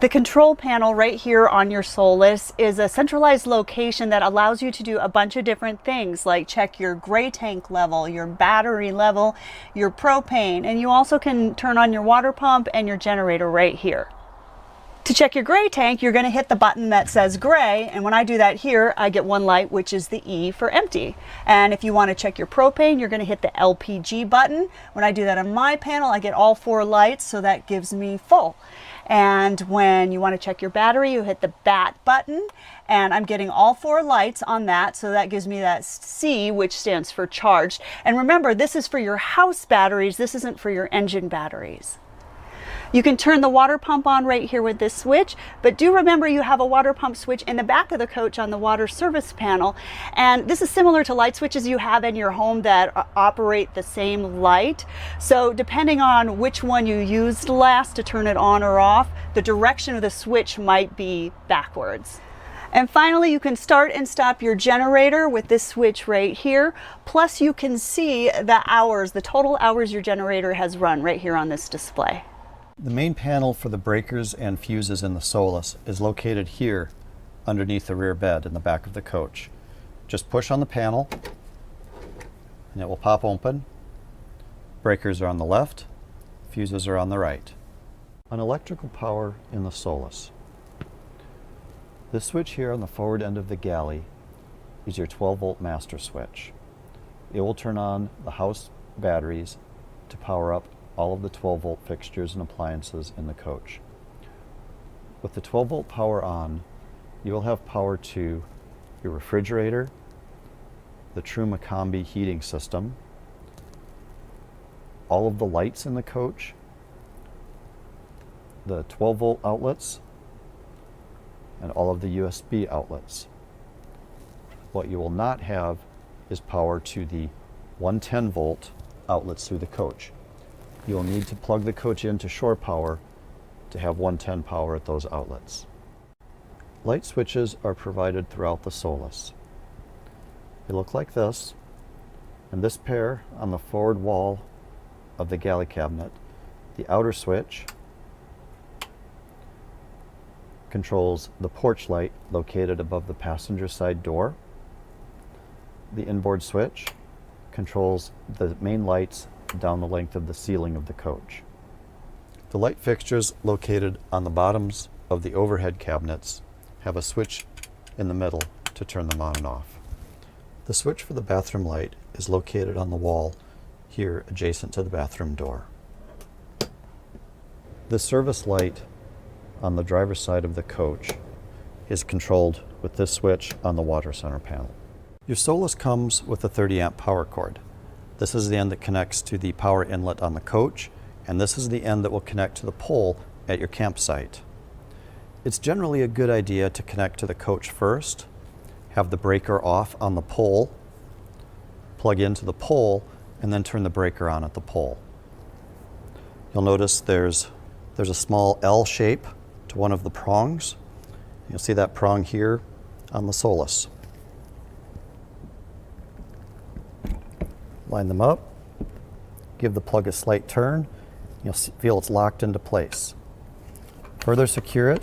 The control panel right here on your Solis is a centralized location that allows you to do a bunch of different things, like check your gray tank level, your battery level, your propane, and you also can turn on your water pump and your generator right here. To check your gray tank, you're going to hit the button that says gray, and when I do that here, I get one light, which is the E for empty. And if you want to check your propane, you're going to hit the LPG button. When I do that on my panel, I get all 4 lights, so that gives me full. And when you want to check your battery, you hit the BAT button, and I'm getting all 4 lights on that, so that gives me that C, which stands for charged. And remember, this is for your house batteries, this isn't for your engine batteries. You can turn the water pump on right here with this switch, but do remember you have a water pump switch in the back of the coach on the water service panel. And this is similar to light switches you have in your home that operate the same light. So depending on which one you used last to turn it on or off, the direction of the switch might be backwards. And finally, you can start and stop your generator with this switch right here. Plus you can see the hours, the total hours your generator has run right here on this display. The main panel for the breakers and fuses in the Solis is located here underneath the rear bed in the back of the coach. Just push on the panel and it will pop open. Breakers are on the left, fuses are on the right. On electrical power in the Solis, this switch here on the forward end of the galley is your 12-volt master switch. It will turn on the house batteries to power up all of the 12-volt fixtures and appliances in the coach. With the 12-volt power on, you will have power to your refrigerator, the Truma Combi heating system, all of the lights in the coach, the 12-volt outlets, and all of the USB outlets. What you will not have is power to the 110-volt outlets through the coach. You will need to plug the coach into shore power to have 110 power at those outlets. Light switches are provided throughout the Solis. They look like this, and this pair on the forward wall of the galley cabinet. The outer switch controls the porch light located above the passenger side door. The inboard switch controls the main lights down the length of the ceiling of the coach. The light fixtures located on the bottoms of the overhead cabinets have a switch in the middle to turn them on and off. The switch for the bathroom light is located on the wall here adjacent to the bathroom door. The service light on the driver's side of the coach is controlled with this switch on the water center panel. Your Solis comes with a 30-amp power cord. This is the end that connects to the power inlet on the coach, and this is the end that will connect to the pole at your campsite. It's generally a good idea to connect to the coach first, have the breaker off on the pole, plug into the pole, and then turn the breaker on at the pole. You'll notice there's a small L shape to one of the prongs. You'll see that prong here on the Solis. Line them up, give the plug a slight turn, you'll feel it's locked into place. Further secure it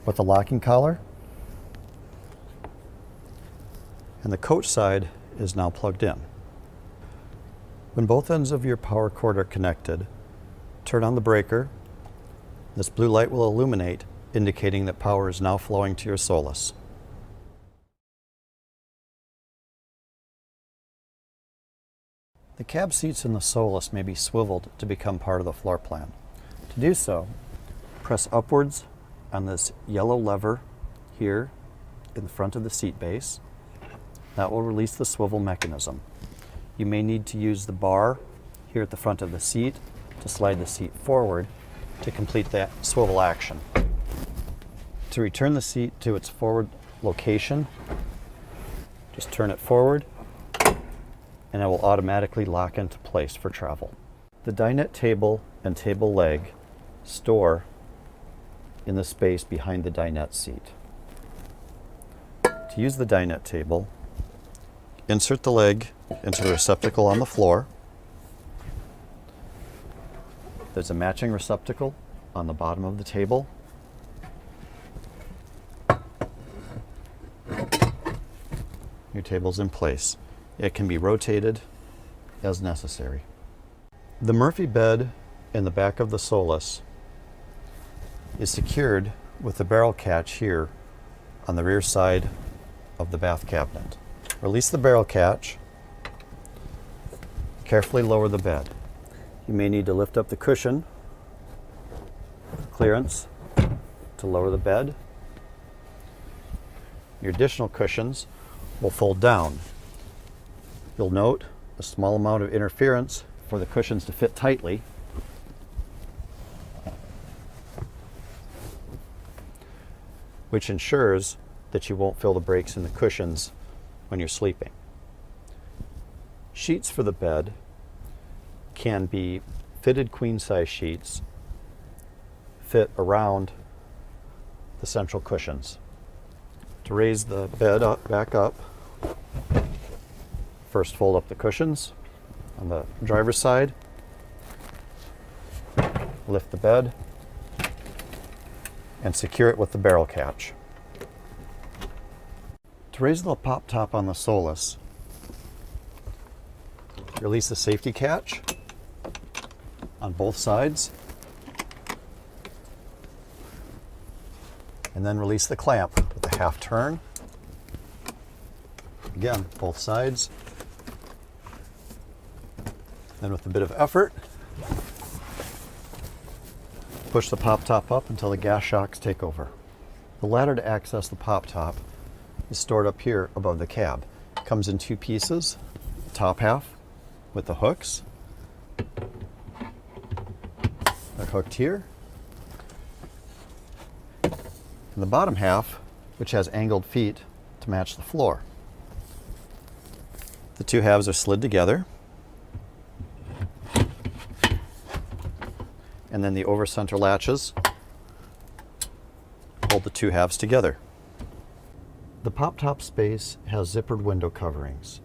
with a locking collar, and the coach side is now plugged in. When both ends of your power cord are connected, turn on the breaker. This blue light will illuminate, indicating that power is now flowing to your Solis. The cab seats in the Solis may be swiveled to become part of the floor plan. To do so, press upwards on this yellow lever here in the front of the seat base. That will release the swivel mechanism. You may need to use the bar here at the front of the seat to slide the seat forward to complete that swivel action. To return the seat to its forward location, just turn it forward and it will automatically lock into place for travel. The dinette table and table leg store in the space behind the dinette seat. To use the dinette table, insert the leg into the receptacle on the floor. There's a matching receptacle on the bottom of the table. Your table's in place. It can be rotated as necessary. The Murphy bed in the back of the Solis is secured with the barrel catch here on the rear side of the bath cabinet. Release the barrel catch. Carefully lower the bed. You may need to lift up the cushion clearance to lower the bed. Your additional cushions will fold down. You'll note a small amount of interference for the cushions to fit tightly. Which ensures that you won't feel the breaks in the cushions when you're sleeping. Sheets for the bed can be fitted queen-size sheets, fit around the central cushions. To raise the bed back up, first fold up the cushions on the driver's side, lift the bed, and secure it with the barrel catch. To raise the pop top on the Solis, release the safety catch on both sides, and then release the clamp with a half turn. Again, both sides. Then with a bit of effort, push the pop top up until the gas shocks take over. The ladder to access the pop top is stored up here above the cab. It comes in two pieces, the top half with the hooks. They're hooked here. And the bottom half, which has angled feet to match the floor. The two halves are slid together. And then the over-center latches hold the two halves together. The pop-top space has zippered window coverings.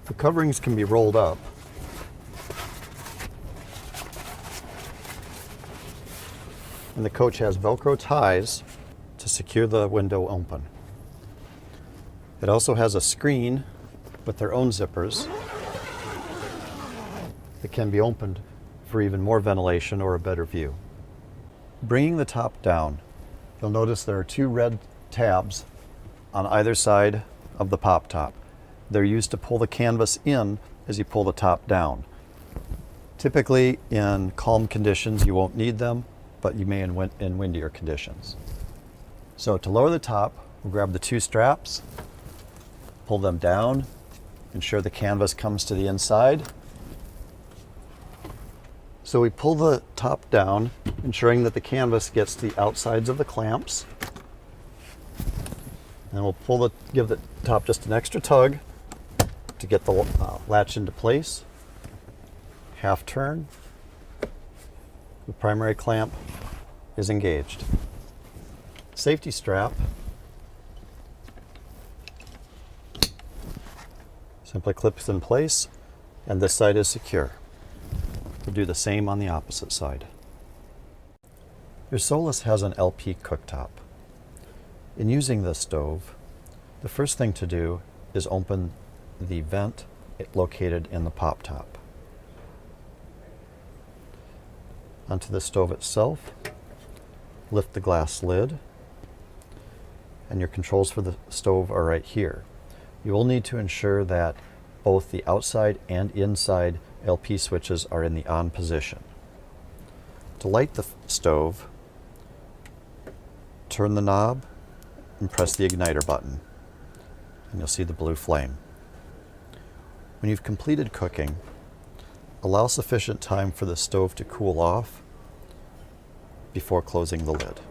The coverings can be rolled up. And the coach has Velcro ties to secure the window open. It also has a screen with their own zippers that can be opened for even more ventilation or a better view. Bringing the top down, you'll notice there are two red tabs on either side of the pop top. They're used to pull the canvas in as you pull the top down. Typically in calm conditions you won't need them, but you may in windier conditions. So to lower the top, we'll grab the two straps, pull them down, ensure the canvas comes to the inside. So we pull the top down, ensuring that the canvas gets to the outsides of the clamps. And we'll give the top just an extra tug to get the latch into place. Half turn. The primary clamp is engaged. Safety strap simply clips in place, and this side is secure. We'll do the same on the opposite side. Your Solis has an LP cooktop. In using this stove, the first thing to do is open the vent located in the pop top. Onto the stove itself, lift the glass lid, and your controls for the stove are right here. You will need to ensure that both the outside and inside LP switches are in the on position. To light the stove, turn the knob and press the igniter button, and you'll see the blue flame. When you've completed cooking, allow sufficient time for the stove to cool off before closing the lid.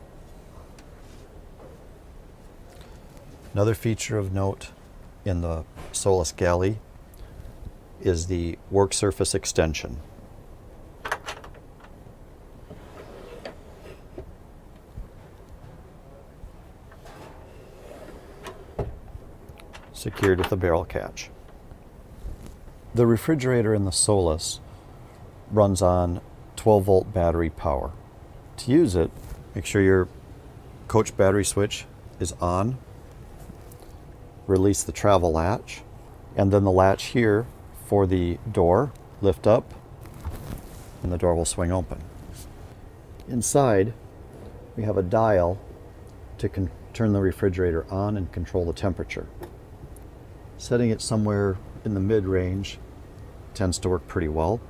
Another feature of note in the Solis galley is the work surface extension. secured with a barrel catch. The refrigerator in the Solis runs on 12-volt battery power. To use it, make sure your coach battery switch is on. Release the travel latch, and then the latch here for the door, lift up, and the door will swing open. Inside, we have a dial to turn the refrigerator on and control the temperature. Setting it somewhere in the mid-range tends to work pretty well.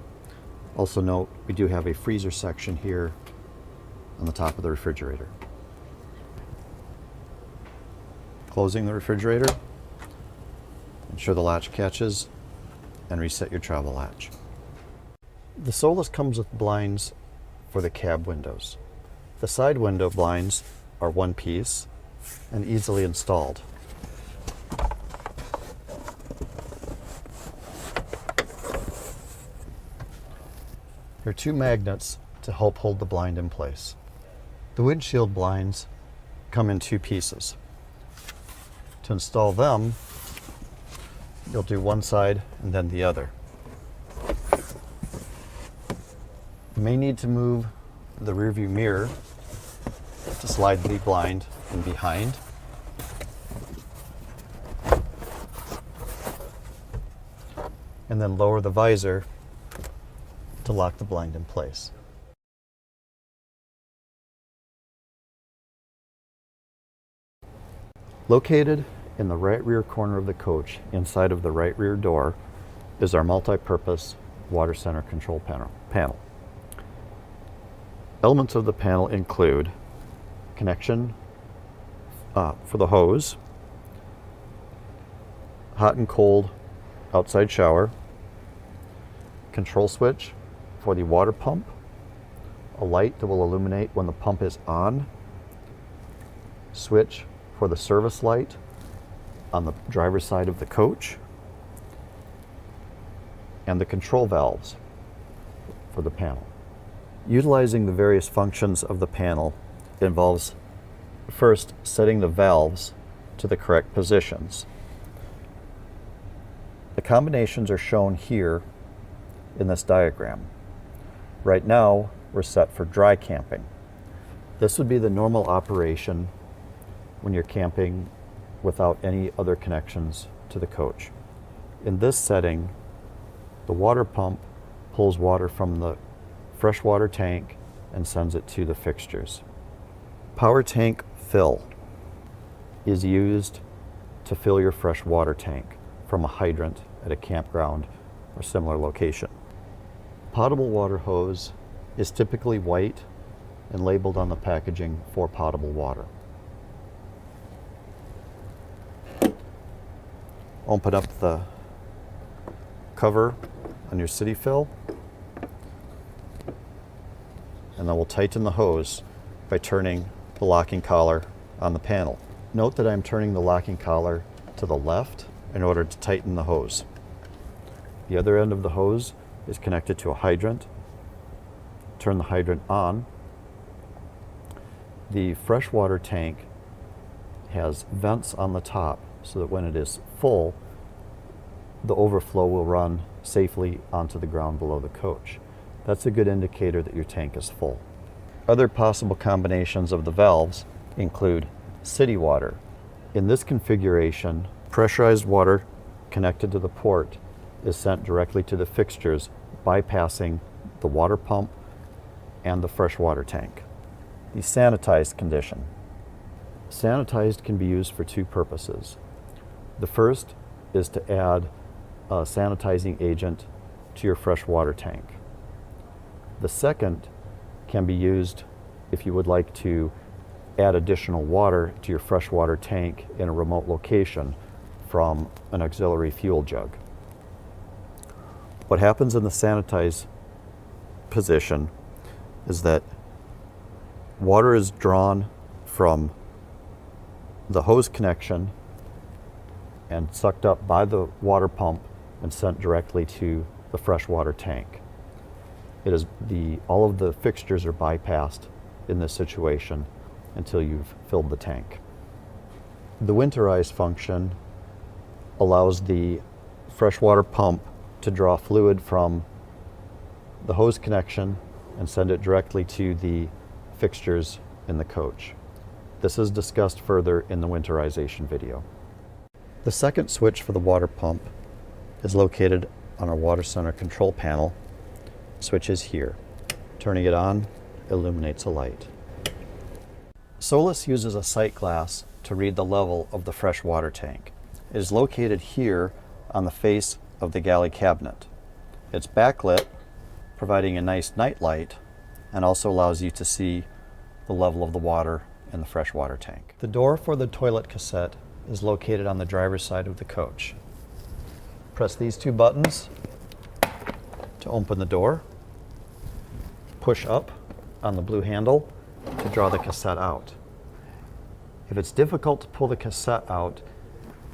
Also note, we do have a freezer section here on the top of the refrigerator. Closing the refrigerator, ensure the latch catches, and reset your travel latch. The Solis comes with blinds for the cab windows. The side window blinds are one piece and easily installed. There are two magnets to help hold the blind in place. The windshield blinds come in two pieces. To install them, you'll do one side and then the other. You may need to move the rearview mirror to slide the blind in behind. And then lower the visor to lock the blind in place. Located in the right rear corner of the coach, inside of the right rear door, is our multi-purpose water center control panel. Elements of the panel include connection for the hose, hot and cold outside shower, control switch for the water pump, a light that will illuminate when the pump is on, switch for the service light on the driver's side of the coach, and the control valves for the panel. Utilizing the various functions of the panel involves first setting the valves to the correct positions. The combinations are shown here in this diagram. Right now, we're set for dry camping. This would be the normal operation when you're camping without any other connections to the coach. In this setting, the water pump pulls water from the freshwater tank and sends it to the fixtures. Power tank fill is used to fill your fresh water tank from a hydrant at a campground or similar location. Potable water hose is typically white and labeled on the packaging for potable water. Open up the cover on your city fill, and then we'll tighten the hose by turning the locking collar on the panel. Note that I'm turning the locking collar to the left in order to tighten the hose. The other end of the hose is connected to a hydrant. Turn the hydrant on. The freshwater tank has vents on the top so that when it is full, the overflow will run safely onto the ground below the coach. That's a good indicator that your tank is full. Other possible combinations of the valves include city water. In this configuration, pressurized water connected to the port is sent directly to the fixtures, bypassing the water pump and the freshwater tank. The sanitized condition. Sanitized can be used for two purposes. The first is to add a sanitizing agent to your freshwater tank. The second can be used if you would like to add additional water to your freshwater tank in a remote location from an auxiliary fuel jug. What happens in the sanitized position is that water is drawn from the hose connection and sucked up by the water pump and sent directly to the freshwater tank. All of the fixtures are bypassed in this situation until you've filled the tank. The winterized function allows the freshwater pump to draw fluid from the hose connection and send it directly to the fixtures in the coach. This is discussed further in the winterization video. The second switch for the water pump is located on our water center control panel. Switch is here. Turning it on illuminates a light. Solis uses a sight glass to read the level of the fresh water tank. It is located here on the face of the galley cabinet. It's backlit, providing a nice night light, and also allows you to see the level of the water in the fresh water tank. The door for the toilet cassette is located on the driver's side of the coach. Press these two buttons to open the door. Push up on the blue handle to draw the cassette out. If it's difficult to pull the cassette out,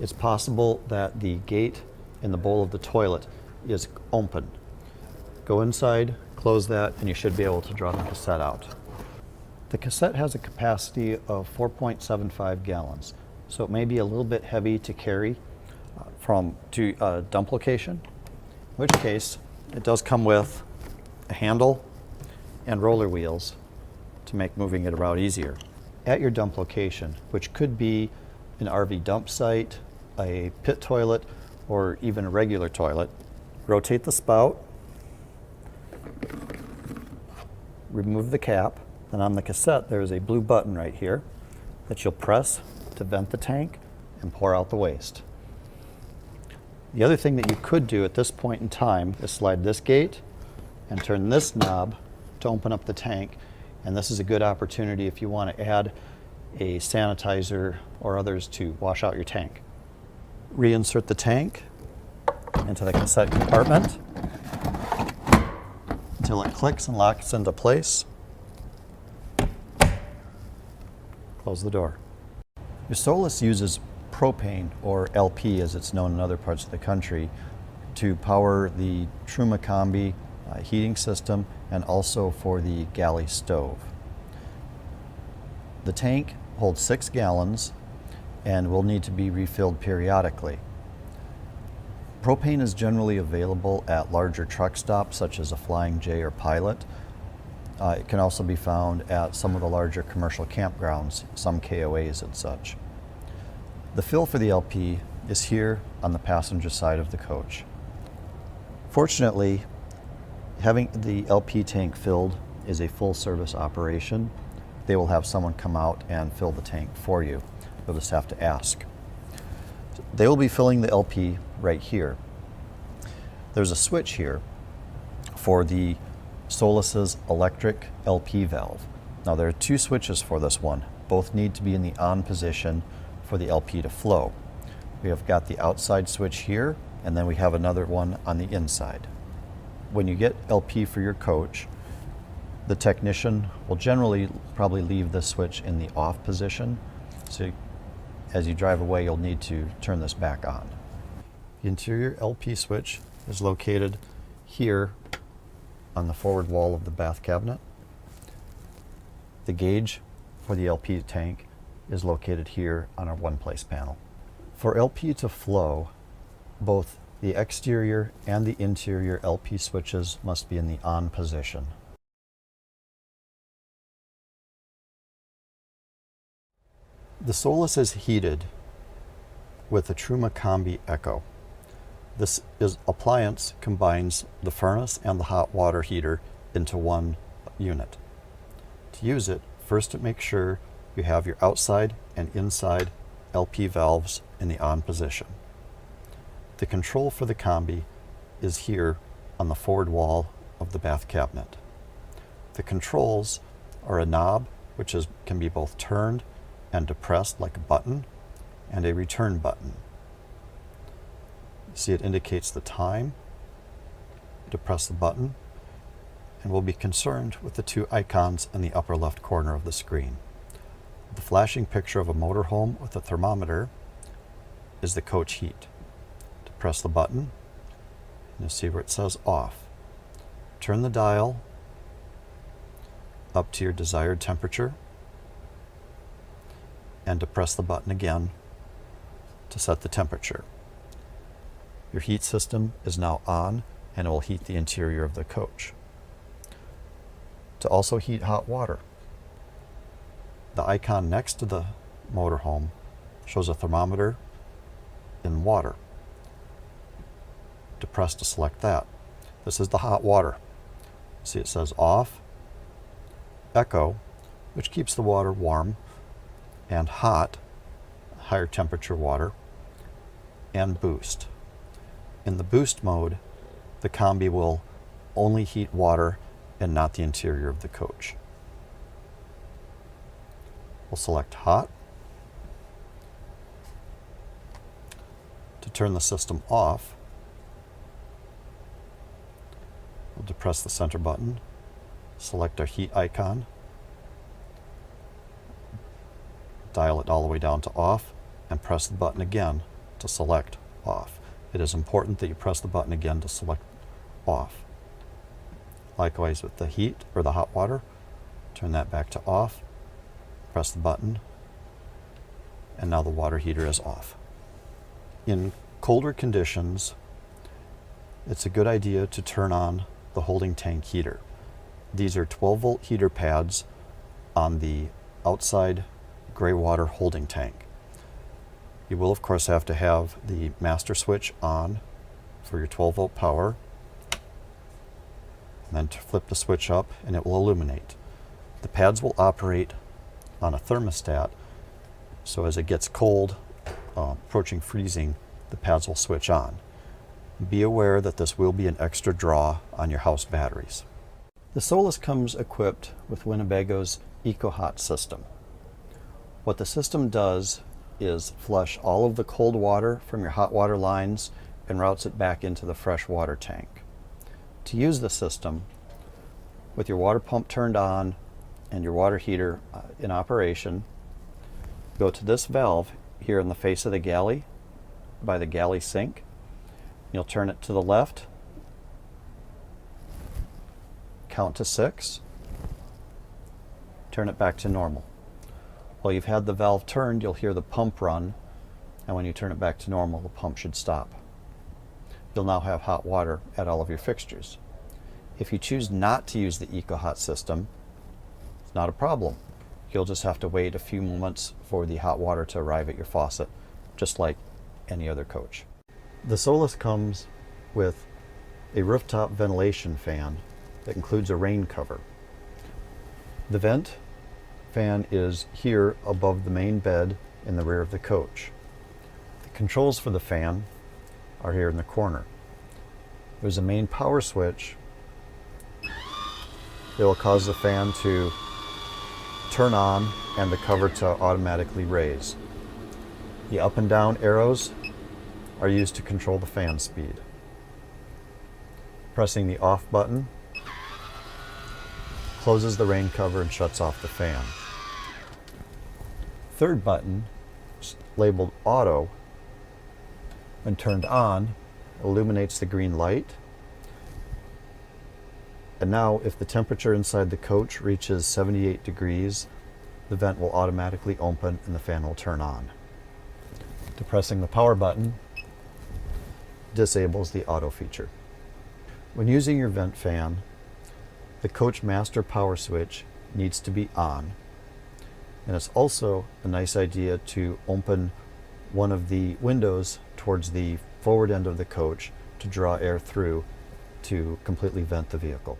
it's possible that the gate in the bowl of the toilet is open. Go inside, close that, and you should be able to draw the cassette out. The cassette has a capacity of 4.75 gallons, so it may be a little bit heavy to carry to a dump location, in which case it does come with a handle and roller wheels to make moving it around easier. At your dump location, which could be an RV dump site, a pit toilet, or even a regular toilet, rotate the spout, remove the cap, and on the cassette there is a blue button right here that you'll press to vent the tank and pour out the waste. The other thing that you could do at this point in time is slide this gate and turn this knob to open up the tank, and this is a good opportunity if you want to add a sanitizer or others to wash out your tank. Reinsert the tank into the cassette compartment until it clicks and locks into place. Close the door. Your Solis uses propane, or LP as it's known in other parts of the country, to power the Truma Combi heating system and also for the galley stove. The tank holds 6 gallons and will need to be refilled periodically. Propane is generally available at larger truck stops such as a Flying J or Pilot. It can also be found at some of the larger commercial campgrounds, some KOAs and such. The fill for the LP is here on the passenger side of the coach. Fortunately, having the LP tank filled is a full service operation. They will have someone come out and fill the tank for you. You'll just have to ask. They will be filling the LP right here. There's a switch here for the Solis's electric LP valve. Now there are 2 switches for this one. Both need to be in the on position for the LP to flow. We have got the outside switch here, and then we have another one on the inside. When you get LP for your coach, the technician will generally probably leave this switch in the off position. So as you drive away, you'll need to turn this back on. The interior LP switch is located here on the forward wall of the bath cabinet. The gauge for the LP tank is located here on our one-place panel. For LP to flow, both the exterior and the interior LP switches must be in the on position. The Solis is heated with the Truma Combi Echo. This appliance combines the furnace and the hot water heater into one unit. To use it, first make sure you have your outside and inside LP valves in the on position. The control for the Combi is here on the forward wall of the bath cabinet. The controls are a knob which can be both turned and depressed like a button, and a return button. See, it indicates the time. Depress the button, and we'll be concerned with the 2 icons in the upper left corner of the screen. The flashing picture of a motorhome with a thermometer is the coach heat. Press the button, and you'll see where it says off. Turn the dial up to your desired temperature, and depress the button again to set the temperature. Your heat system is now on and it will heat the interior of the coach. To also heat hot water, the icon next to the motorhome shows a thermometer in water. Press to select that. This is the hot water. See, it says off, echo, which keeps the water warm, and hot, higher temperature water, and boost. In the boost mode, the combi will only heat water and not the interior of the coach. We'll select hot. To turn the system off, we'll depress the center button, select our heat icon, dial it all the way down to off, and press the button again to select off. It is important that you press the button again to select off. Likewise with the heat or the hot water, turn that back to off, press the button, and now the water heater is off. In colder conditions, it's a good idea to turn on the holding tank heater. These are 12-volt heater pads on the outside gray water holding tank. You will of course have to have the master switch on for your 12-volt power, and then to flip the switch up and it will illuminate. The pads will operate on a thermostat, so as it gets cold, approaching freezing, the pads will switch on. Be aware that this will be an extra draw on your house batteries. The Solis comes equipped with Winnebago's EcoHot system. What the system does is flush all of the cold water from your hot water lines and routes it back into the fresh water tank. To use the system, with your water pump turned on and your water heater in operation, go to this valve here in the face of the galley by the galley sink. You'll turn it to the left, count to 6, turn it back to normal. While you've had the valve turned, you'll hear the pump run, and when you turn it back to normal, the pump should stop. You'll now have hot water at all of your fixtures. If you choose not to use the EcoHot system, it's not a problem. You'll just have to wait a few moments for the hot water to arrive at your faucet, just like any other coach. The Solis comes with a rooftop ventilation fan that includes a rain cover. The vent fan is here above the main bed in the rear of the coach. The controls for the fan are here in the corner. There's a main power switch that will cause the fan to turn on and the cover to automatically raise. The up and down arrows are used to control the fan speed. Pressing the off button closes the rain cover and shuts off the fan. Third button, labeled auto, when turned on, illuminates the green light. And now if the temperature inside the coach reaches 78 degrees, the vent will automatically open and the fan will turn on. Depressing the power button disables the auto feature. When using your vent fan, the coach master power switch needs to be on. And it's also a nice idea to open one of the windows towards the forward end of the coach to draw air through to completely vent the vehicle.